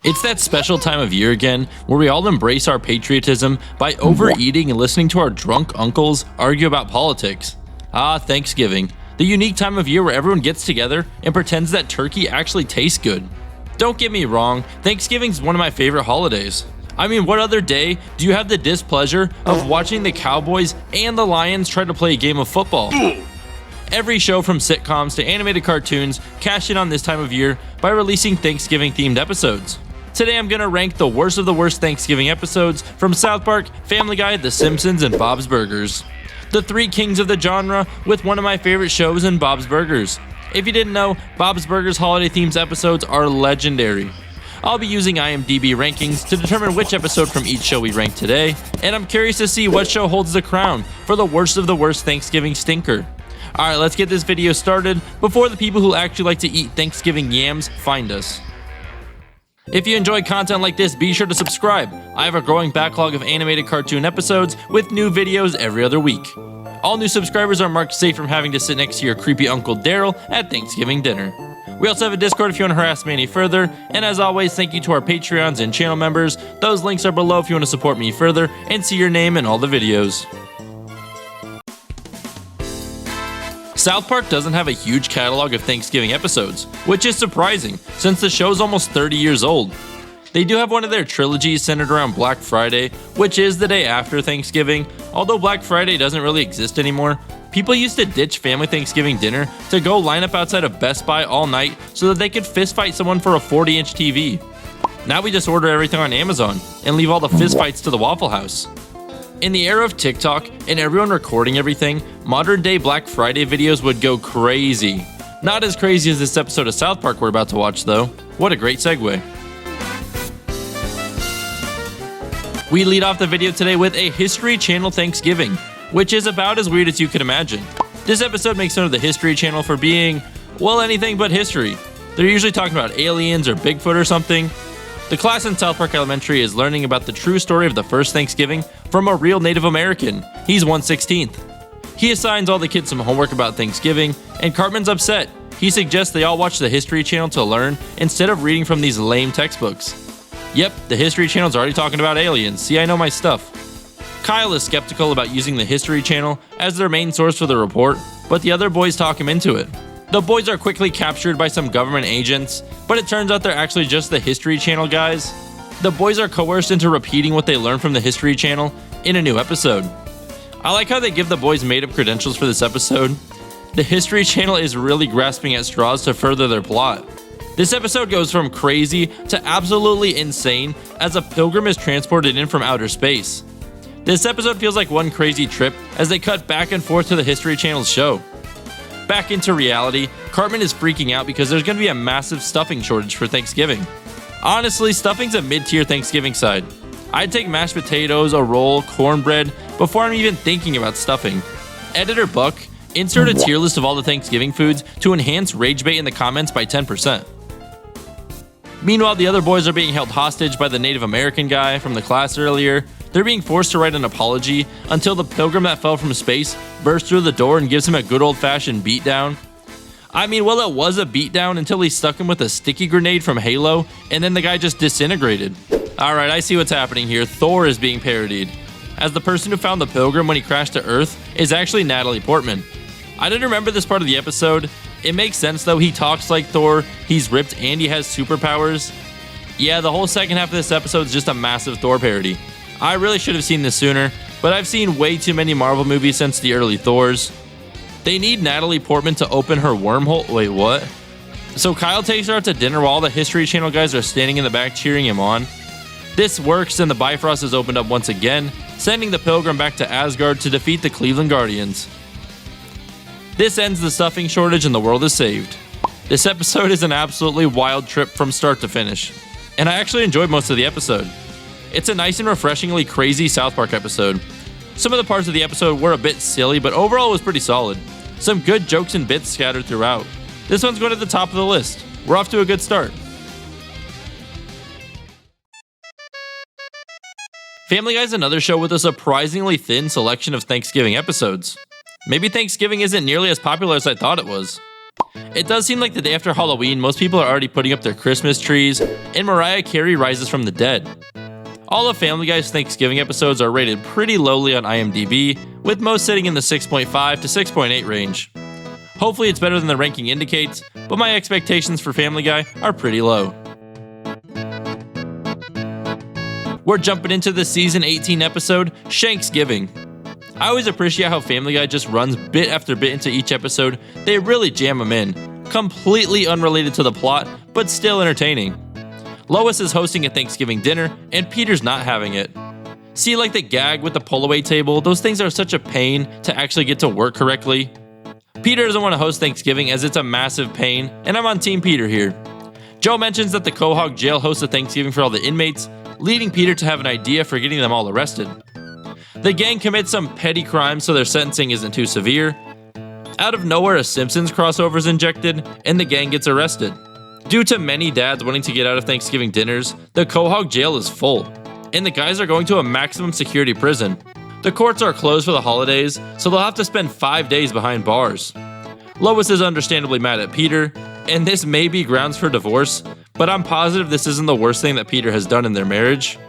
It's that special time of year again where we all embrace our patriotism by overeating and listening to our drunk uncles argue about politics. Thanksgiving, the unique time of year where everyone gets together and pretends that turkey actually tastes good. Don't get me wrong, Thanksgiving's one of my favorite holidays. I mean, what other day do you have the displeasure of watching the Cowboys and the Lions try to play a game of football? Every show from sitcoms to animated cartoons cash in on this time of year by releasing Thanksgiving-themed episodes. Today I'm going to rank the worst of the worst Thanksgiving episodes from South Park, Family Guy, The Simpsons, and Bob's Burgers. The three kings of the genre with one of my favorite shows in Bob's Burgers. If you didn't know, Bob's Burgers holiday themes episodes are legendary. I'll be using IMDb rankings to determine which episode from each show we rank today, and I'm curious to see what show holds the crown for the worst of the worst Thanksgiving stinker. Alright, let's get this video started before the people who actually like to eat Thanksgiving yams find us. If you enjoy content like this, be sure to subscribe. I have a growing backlog of animated cartoon episodes with new videos every other week. All new subscribers are marked safe from having to sit next to your creepy Uncle Daryl at Thanksgiving dinner. We also have a Discord if you want to harass me any further, and as always, thank you to our Patreons and channel members. Those links are below if you want to support me further and see your name in all the videos. South Park doesn't have a huge catalog of Thanksgiving episodes, which is surprising since the show's almost 30 years old. They do have one of their trilogies centered around Black Friday, which is the day after Thanksgiving. Although Black Friday doesn't really exist anymore, people used to ditch family Thanksgiving dinner to go line up outside of Best Buy all night so that they could fistfight someone for a 40-inch TV. Now we just order everything on Amazon and leave all the fistfights to the Waffle House. In the era of TikTok and everyone recording everything, modern day Black Friday videos would go crazy. Not as crazy as this episode of South Park we're about to watch though. What a great segue. We lead off the video today with a History Channel Thanksgiving, which is about as weird as you could imagine. This episode makes fun of the History Channel for being, well, anything but history. They're usually talking about aliens or Bigfoot or something. The class in South Park Elementary is learning about the true story of the first Thanksgiving from a real Native American. He's 1/16. He assigns all the kids some homework about Thanksgiving, and Cartman's upset. He suggests they all watch the History Channel to learn instead of reading from these lame textbooks. Yep, the History Channel's already talking about aliens. See, I know my stuff. Kyle is skeptical about using the History Channel as their main source for the report, but the other boys talk him into it. The boys are quickly captured by some government agents, but it turns out they're actually just the History Channel guys. The boys are coerced into repeating what they learned from the History Channel in a new episode. I like how they give the boys made-up credentials for this episode. The History Channel is really grasping at straws to further their plot. This episode goes from crazy to absolutely insane as a pilgrim is transported in from outer space. This episode feels like one crazy trip as they cut back and forth to the History Channel's show. Back into reality, Cartman is freaking out because there's going to be a massive stuffing shortage for Thanksgiving. Honestly, stuffing's a mid-tier Thanksgiving side. I'd take mashed potatoes, a roll, cornbread before I'm even thinking about stuffing. Editor Buck, insert a tier list of all the Thanksgiving foods to enhance rage bait in the comments by 10%. Meanwhile, the other boys are being held hostage by the Native American guy from the class earlier. They're being forced to write an apology until the pilgrim that fell from space bursts through the door and gives him a good old-fashioned beatdown. I mean, well, it was a beatdown until he stuck him with a sticky grenade from Halo, and then the guy just disintegrated. Alright, I see what's happening here. Thor is being parodied, as the person who found the pilgrim when he crashed to Earth is actually Natalie Portman. I didn't remember this part of the episode. It makes sense though, he talks like Thor, he's ripped, and he has superpowers. Yeah, the whole second half of this episode is just a massive Thor parody. I really should have seen this sooner, but I've seen way too many Marvel movies since the early Thors. They need Natalie Portman to open her wormhole. Wait, what? So Kyle takes her out to dinner while all the History Channel guys are standing in the back cheering him on. This works and the Bifrost is opened up once again, sending the Pilgrim back to Asgard to defeat the Cleveland Guardians. This ends the stuffing shortage and the world is saved. This episode is an absolutely wild trip from start to finish, and I actually enjoyed most of the episode. It's a nice and refreshingly crazy South Park episode. Some of the parts of the episode were a bit silly, but overall it was pretty solid. Some good jokes and bits scattered throughout. This one's going to the top of the list. We're off to a good start. Family Guy is another show with a surprisingly thin selection of Thanksgiving episodes. Maybe Thanksgiving isn't nearly as popular as I thought it was. It does seem like the day after Halloween, most people are already putting up their Christmas trees, and Mariah Carey rises from the dead. All of Family Guy's Thanksgiving episodes are rated pretty lowly on IMDb, with most sitting in the 6.5 to 6.8 range. Hopefully it's better than the ranking indicates, but my expectations for Family Guy are pretty low. We're jumping into the season 18 episode, Shanksgiving. I always appreciate how Family Guy just runs bit after bit into each episode. They really jam them in. Completely unrelated to the plot, but still entertaining. Lois is hosting a Thanksgiving dinner, and Peter's not having it. See, like the gag with the pull-away table, those things are such a pain to actually get to work correctly. Peter doesn't want to host Thanksgiving as it's a massive pain, and I'm on Team Peter here. Joe mentions that the Quahog jail hosts a Thanksgiving for all the inmates, leading Peter to have an idea for getting them all arrested. The gang commits some petty crimes so their sentencing isn't too severe. Out of nowhere, a Simpsons crossover is injected, and the gang gets arrested. Due to many dads wanting to get out of Thanksgiving dinners, the Quahog jail is full, and the guys are going to a maximum security prison. The courts are closed for the holidays, so they'll have to spend 5 days behind bars. Lois is understandably mad at Peter, and this may be grounds for divorce, but I'm positive this isn't the worst thing that Peter has done in their marriage.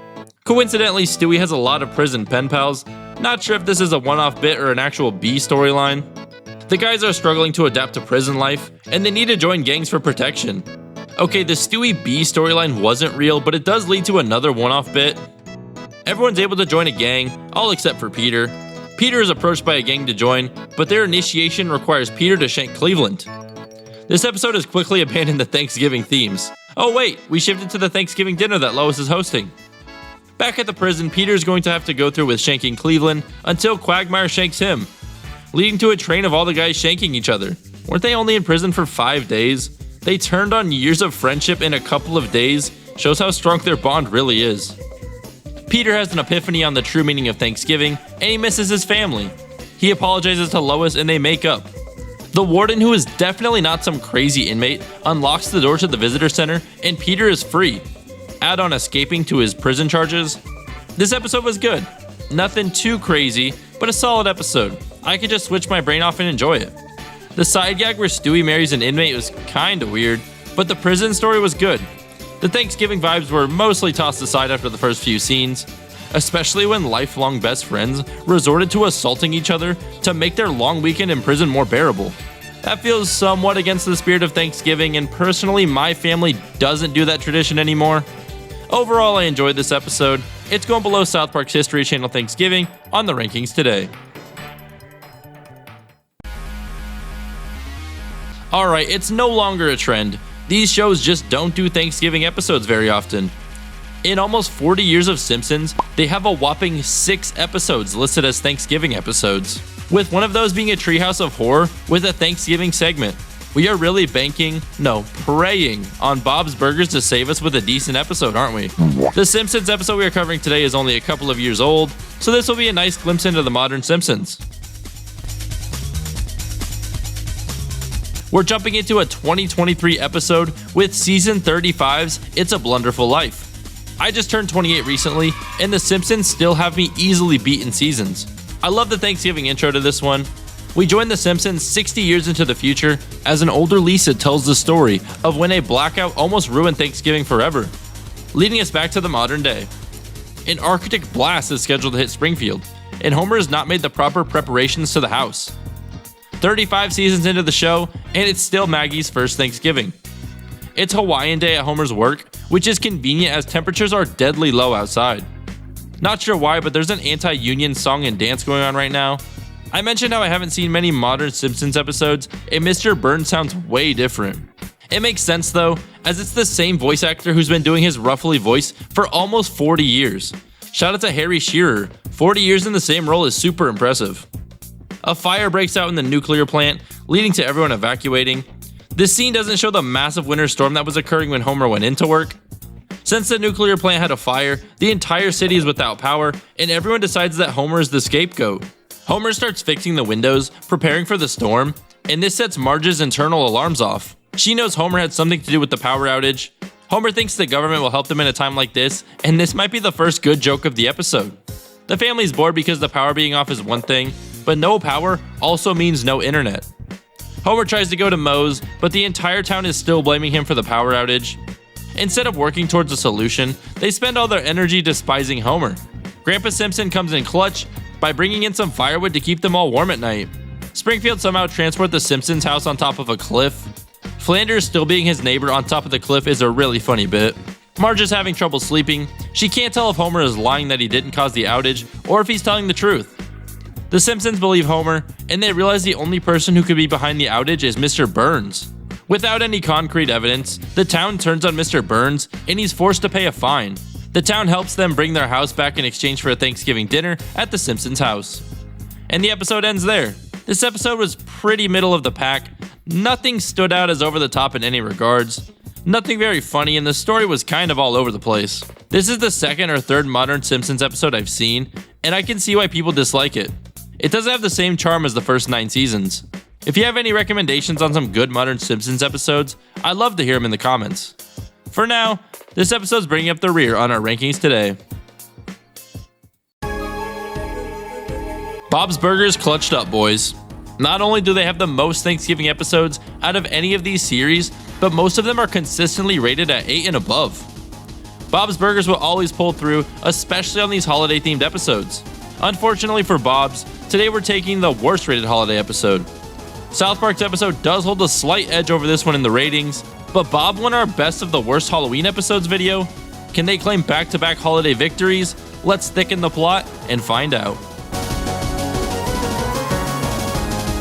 Coincidentally, Stewie has a lot of prison pen pals. Not sure if this is a one-off bit or an actual B storyline. The guys are struggling to adapt to prison life, and they need to join gangs for protection. Okay, the Stewie B storyline wasn't real, but it does lead to another one-off bit. Everyone's able to join a gang, all except for Peter. Peter is approached by a gang to join, but their initiation requires Peter to shank Cleveland. This episode has quickly abandoned the Thanksgiving themes. Oh wait, we shifted to the Thanksgiving dinner that Lois is hosting. Back at the prison, Peter is going to have to go through with shanking Cleveland until Quagmire shanks him, leading to a train of all the guys shanking each other. Weren't they only in prison for 5 days? They turned on years of friendship in a couple of days. Shows how strong their bond really is. Peter has an epiphany on the true meaning of Thanksgiving, and he misses his family. He apologizes to Lois and they make up. The warden, who is definitely not some crazy inmate, unlocks the door to the visitor center, and Peter is free. Add on escaping to his prison charges. This episode was good. Nothing too crazy, but a solid episode. I could just switch my brain off and enjoy it. The side gag where Stewie marries an inmate was kinda weird, but the prison story was good. The Thanksgiving vibes were mostly tossed aside after the first few scenes, especially when lifelong best friends resorted to assaulting each other to make their long weekend in prison more bearable. That feels somewhat against the spirit of Thanksgiving, and personally, my family doesn't do that tradition anymore. Overall, I enjoyed this episode. It's going below South Park's History Channel Thanksgiving on the rankings today. Alright, it's no longer a trend. These shows just don't do Thanksgiving episodes very often. In almost 40 years of Simpsons, they have a whopping 6 episodes listed as Thanksgiving episodes, with one of those being a Treehouse of Horror with a Thanksgiving segment. We are really praying on Bob's Burgers to save us with a decent episode, aren't we? The Simpsons episode we are covering today is only a couple of years old, so this will be a nice glimpse into the modern Simpsons. We're jumping into a 2023 episode with season 35's It's a Blunderful Life. I just turned 28 recently, and The Simpsons still have me easily beat in seasons. I love the Thanksgiving intro to this one. We join The Simpsons 60 years into the future as an older Lisa tells the story of when a blackout almost ruined Thanksgiving forever, leading us back to the modern day. An Arctic blast is scheduled to hit Springfield, and Homer has not made the proper preparations to the house. 35 seasons into the show, and it's still Maggie's first Thanksgiving. It's Hawaiian Day at Homer's work, which is convenient as temperatures are deadly low outside. Not sure why, but there's an anti-union song and dance going on right now. I mentioned how I haven't seen many modern Simpsons episodes, and Mr. Burns sounds way different. It makes sense though, as it's the same voice actor who's been doing his Ruffly voice for almost 40 years. Shout out to Harry Shearer, 40 years in the same role is super impressive. A fire breaks out in the nuclear plant, leading to everyone evacuating. This scene doesn't show the massive winter storm that was occurring when Homer went into work. Since the nuclear plant had a fire, the entire city is without power, and everyone decides that Homer is the scapegoat. Homer starts fixing the windows, preparing for the storm, and this sets Marge's internal alarms off. She knows Homer had something to do with the power outage. Homer thinks the government will help them in a time like this, and this might be the first good joke of the episode. The family's bored because the power being off is one thing, but no power also means no internet. Homer tries to go to Moe's, but the entire town is still blaming him for the power outage. Instead of working towards a solution, they spend all their energy despising Homer. Grandpa Simpson comes in clutch by bringing in some firewood to keep them all warm at night. Springfield somehow transport the Simpsons house on top of a cliff. Flanders still being his neighbor on top of the cliff is a really funny bit. Marge is having trouble sleeping. She can't tell if Homer is lying that he didn't cause the outage or if he's telling the truth. The Simpsons believe Homer, and they realize the only person who could be behind the outage is Mr. Burns. Without any concrete evidence, the town turns on Mr. Burns, and he's forced to pay a fine. The town helps them bring their house back in exchange for a Thanksgiving dinner at the Simpsons' house. And the episode ends there. This episode was pretty middle of the pack. Nothing stood out as over the top in any regards. Nothing very funny, and the story was kind of all over the place. This is the second or third modern Simpsons episode I've seen, and I can see why people dislike it. It doesn't have the same charm as the first 9 seasons. If you have any recommendations on some good modern Simpsons episodes, I'd love to hear them in the comments. For now, this episode's bringing up the rear on our rankings today. Bob's Burgers clutched up, boys. Not only do they have the most Thanksgiving episodes out of any of these series, but most of them are consistently rated at 8 and above. Bob's Burgers will always pull through, especially on these holiday-themed episodes. Unfortunately for Bob's, today we're taking the worst-rated holiday episode. South Park's episode does hold a slight edge over this one in the ratings, but Bob won our best of the worst Halloween episodes video. Can they claim back-to-back holiday victories? Let's thicken the plot and find out.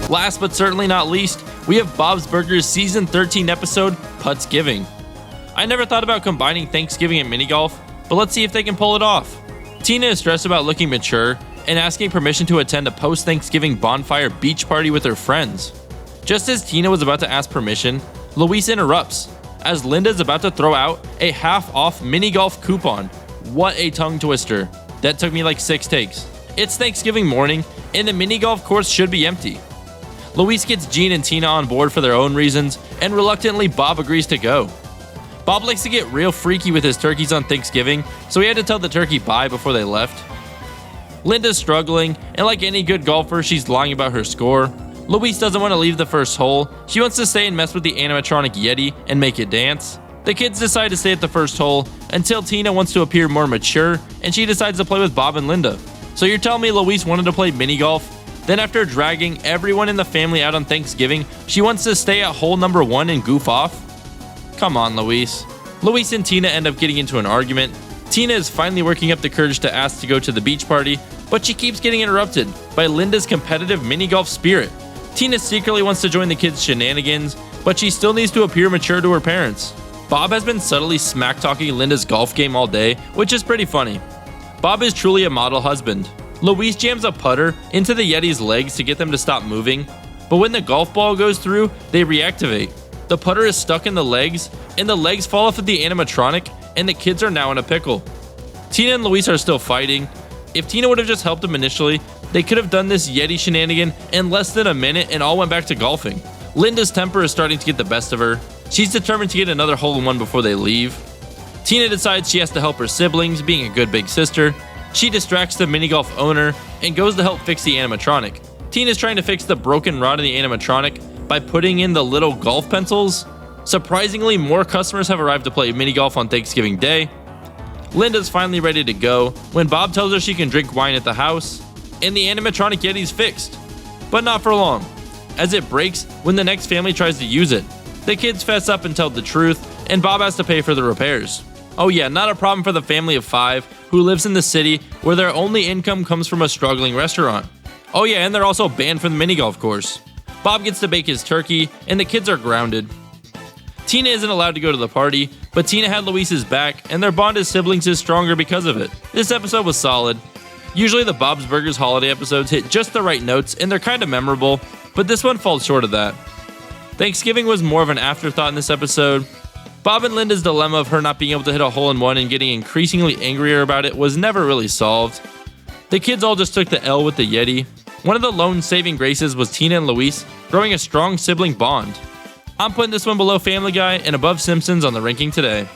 Last but certainly not least, we have Bob's Burgers Season 13 episode, Putsgiving. I never thought about combining Thanksgiving and mini-golf, but let's see if they can pull it off. Tina is stressed about looking mature and asking permission to attend a post-Thanksgiving bonfire beach party with her friends. Just as Tina was about to ask permission, Luis interrupts, as Linda's about to throw out a half-off mini-golf coupon. What a tongue twister. That took me like 6 takes. It's Thanksgiving morning, and the mini-golf course should be empty. Luis gets Gene and Tina on board for their own reasons, and reluctantly Bob agrees to go. Bob likes to get real freaky with his turkeys on Thanksgiving, so he had to tell the turkey bye before they left. Linda's struggling, and like any good golfer, she's lying about her score. Luis doesn't want to leave the first hole. She wants to stay and mess with the animatronic Yeti and make it dance. The kids decide to stay at the first hole until Tina wants to appear more mature, and she decides to play with Bob and Linda. So you're telling me Luis wanted to play mini golf? Then after dragging everyone in the family out on Thanksgiving, she wants to stay at hole number 1 and goof off? Come on, Luis. Luis and Tina end up getting into an argument. Tina is finally working up the courage to ask to go to the beach party, but she keeps getting interrupted by Linda's competitive mini-golf spirit. Tina secretly wants to join the kids' shenanigans, but she still needs to appear mature to her parents. Bob has been subtly smack-talking Linda's golf game all day, which is pretty funny. Bob is truly a model husband. Luis jams a putter into the Yeti's legs to get them to stop moving, but when the golf ball goes through, they reactivate. The putter is stuck in the legs, and the legs fall off of the animatronic, and the kids are now in a pickle. Tina and Luis are still fighting. If Tina would have just helped them initially, they could have done this Yeti shenanigan in less than a minute and all went back to golfing. Linda's temper is starting to get the best of her. She's determined to get another hole-in-one before they leave. Tina decides she has to help her siblings, being a good big sister. She distracts the mini-golf owner and goes to help fix the animatronic. Tina's trying to fix the broken rod in the animatronic by putting in the little golf pencils. Surprisingly, more customers have arrived to play mini-golf on Thanksgiving Day. Linda's finally ready to go when Bob tells her she can drink wine at the house, and the animatronic Yeti's fixed. But not for long, as it breaks when the next family tries to use it. The kids fess up and tell the truth, and Bob has to pay for the repairs. Oh yeah, not a problem for the family of 5 who lives in the city where their only income comes from a struggling restaurant. Oh yeah, and they're also banned from the mini golf course. Bob gets to bake his turkey, and the kids are grounded. Tina isn't allowed to go to the party, but Tina had Luis's back, and their bond as siblings is stronger because of it. This episode was solid. Usually the Bob's Burgers holiday episodes hit just the right notes, and they're kind of memorable, but this one falls short of that. Thanksgiving was more of an afterthought in this episode. Bob and Linda's dilemma of her not being able to hit a hole-in-one and getting increasingly angrier about it was never really solved. The kids all just took the L with the Yeti. One of the lone saving graces was Tina and Luis growing a strong sibling bond. I'm putting this one below Family Guy and above Simpsons on the ranking today.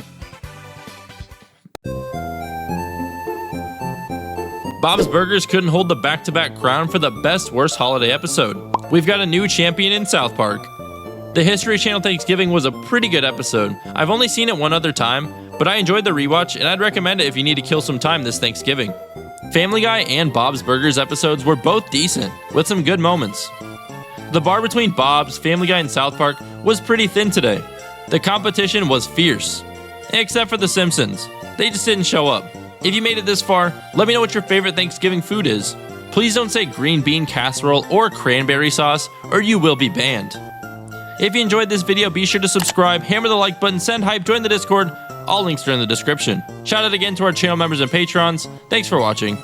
Bob's Burgers couldn't hold the back-to-back crown for the best worst holiday episode. We've got a new champion in South Park. The History Channel Thanksgiving was a pretty good episode. I've only seen it one other time, but I enjoyed the rewatch and I'd recommend it if you need to kill some time this Thanksgiving. Family Guy and Bob's Burgers episodes were both decent, with some good moments. The bar between Bob's, Family Guy, and South Park was pretty thin today. The competition was fierce. Except for The Simpsons. They just didn't show up. If you made it this far, let me know what your favorite Thanksgiving food is. Please don't say green bean casserole or cranberry sauce, or you will be banned. If you enjoyed this video, be sure to subscribe, hammer the like button, send hype, join the Discord. All links are in the description. Shout out again to our channel members and patrons. Thanks for watching.